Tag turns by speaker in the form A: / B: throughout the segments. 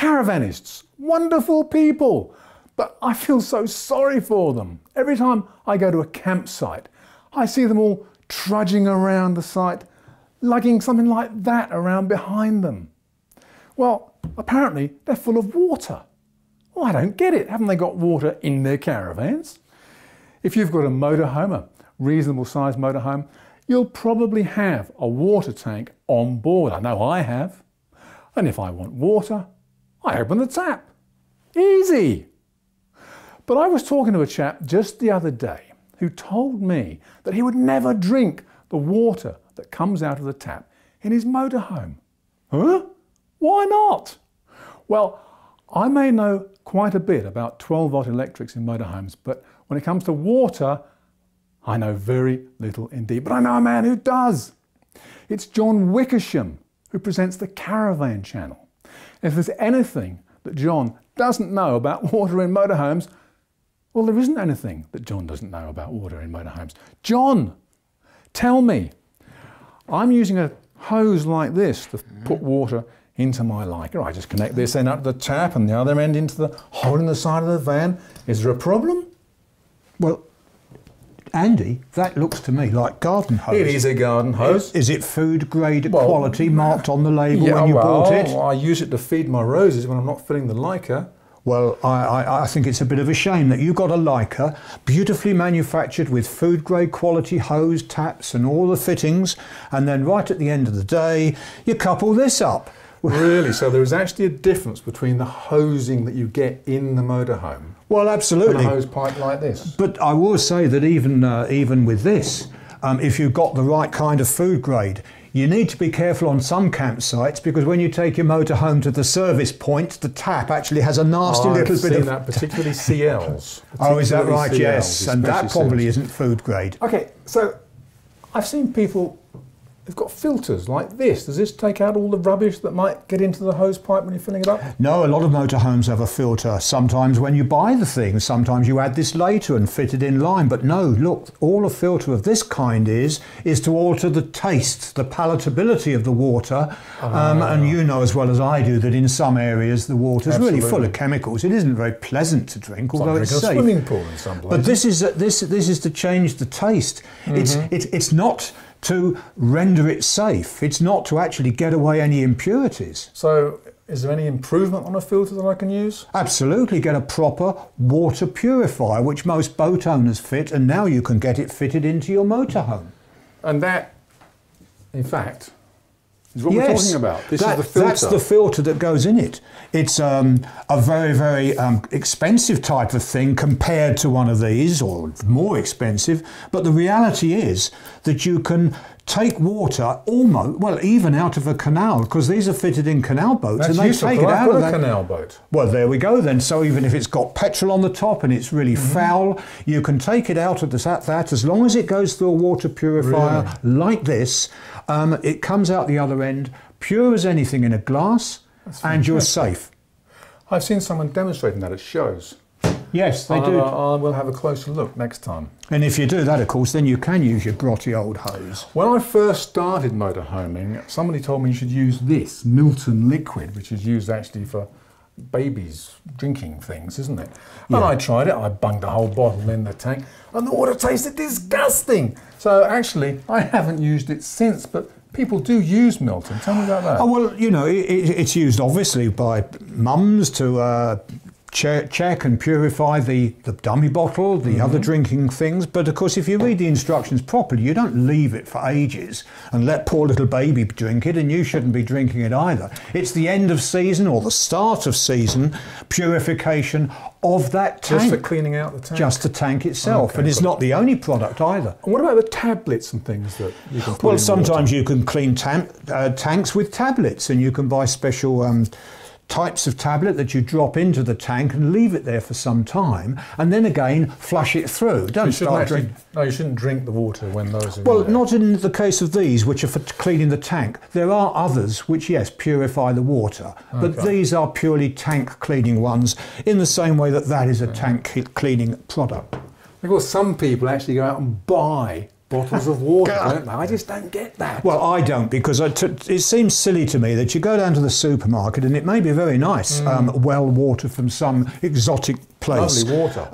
A: caravanists, wonderful people, but I feel so sorry for them. Every time I go to a campsite, I see them all trudging around the site, lugging something like that around behind them. Well, apparently they're full of water. Well, I don't get it. Haven't they got water in their caravans? If you've got a motorhome, a reasonable sized motorhome, you'll probably have a water tank on board. I know I have. And if I want water, I open the tap. Easy. But I was talking to a chap just the other day who told me that he would never drink the water that comes out of the tap in his motorhome. Huh? Why not? Well, I may know quite a bit about 12-volt electrics in motorhomes, but when it comes to water, I know very little indeed. But I know a man who does. It's John Wickersham, who presents the Caravan channel. If there's anything that John doesn't know about water in motorhomes, well, there isn't anything that John doesn't know about water in motorhomes. John, tell me. I'm using a hose like this to put water into my Leica. I just connect this end up to the tap and the other end into the hole in the side of the van. Is there a problem?
B: Well, Andy, that looks to me like garden hose.
A: It is a garden hose.
B: Is it food grade quality marked on the label when you bought it?
A: I use it to feed my roses when I'm not filling the Leica.
B: Well, I think it's a bit of a shame that you got a Leica, beautifully manufactured with food grade quality hose, taps and all the fittings, and then right at the end of the day, you couple this up.
A: Really? So there is actually a difference between the hosing that you get in the motorhome?
B: Well, absolutely.
A: And a hose pipe like this?
B: But I will say that even with this, if you've got the right kind of food grade, you need to be careful on some campsites because when you take your motorhome to the service point, the tap actually has a nasty little bit of...
A: I've seen that, particularly CLs.
B: Oh, is that right? Yes, and that probably isn't food grade.
A: Okay, so I've seen people who've got filters like this. Does this take out all the rubbish that might get into the hose pipe when you're filling it up? No,
B: a lot of motorhomes have a filter. Sometimes when you buy the thing, sometimes you add this later and fit it in line. But no, look, all a filter of this kind is to alter the taste, the palatability of the water. And you know as well as I do that in some areas the water is really full of chemicals. It isn't very pleasant to drink, although it's safe.
A: Like a swimming pool in some places.
B: But this is to change the taste. It's not to render it safe. It's not to actually get away any impurities.
A: So is there any improvement on a filter that I can use?
B: Absolutely. Get a proper water purifier, which most boat owners fit, and now you can get it fitted into your motorhome.
A: And that, in fact, is what we're talking about. This is the filter.
B: That's the filter that goes in it. It's a very, very expensive type of thing compared to one of these, or more expensive. But the reality is that you can take water almost, well, even out of a canal, because these are fitted in canal boats.
A: That's
B: and they
A: useful,
B: take it out of
A: a canal boat.
B: Well, there we go then. So even if it's got petrol on the top and it's really foul, you can take it out of that as long as it goes through a water purifier like this. It comes out the other end, pure as anything in a glass, and you're safe.
A: I've seen someone demonstrating that at shows.
B: Yes, they do.
A: I will have a closer look next time.
B: And if you do that, of course, then you can use your grotty old hose.
A: When I first started motorhoming, somebody told me you should use this Milton liquid, which is used actually for babies drinking things, isn't it? And I tried it. I bunged a whole bottle in the tank, and the water tasted disgusting. So actually, I haven't used it since, but people do use Milton. Tell me about that.
B: Oh, well, you know, it's used obviously by mums to check and purify the dummy bottle, the other drinking things. But of course, if you read the instructions properly, you don't leave it for ages and let poor little baby drink it, and you shouldn't be drinking it either. It's the end of season or the start of season purification of that tank.
A: Just for cleaning out the tank?
B: Just the tank itself. Okay, and it's not the only product either.
A: And what about the tablets and things that you can put in?
B: Well, sometimes you can clean tanks with tablets, and you can buy special types of tablet that you drop into the tank and leave it there for some time, and then again flush it through. Don't start drinking.
A: No, you shouldn't drink the water when those are
B: well, not in the case of these, which are for cleaning the tank. There are others which, yes, purify the water, but these are purely tank cleaning ones, in the same way that that is a tank cleaning product.
A: Of course, some people actually go out and buy bottles of water, don't they? I just don't get that.
B: Well, I don't, because it seems silly to me that you go down to the supermarket and it may be very nice, well water from some exotic place.
A: Lovely water.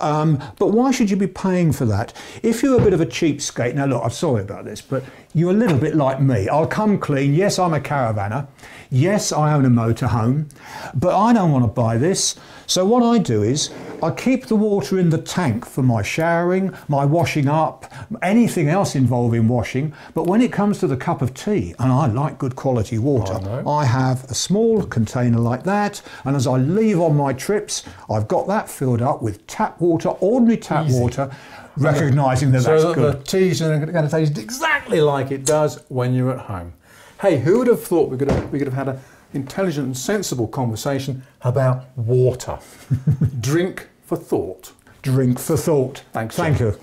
B: But why should you be paying for that? If you're a bit of a cheapskate, now look, I'm sorry about this, but you're a little bit like me. I'll come clean. Yes, I'm a caravanner. Yes, I own a motorhome, but I don't want to buy this. So what I do is I keep the water in the tank for my showering, my washing up, anything else involving washing. But when it comes to the cup of tea, and I like good quality water, I have a small container like that. And as I leave on my trips, I've got that filled up with tap water, ordinary tap water, recognising that that's good.
A: So the tea's going to taste exactly like it does when you're at home. Hey, who would have thought we could have had an intelligent and sensible conversation about water? Drink for thought.
B: Drink for thought.
A: Thanks.
B: Thank you.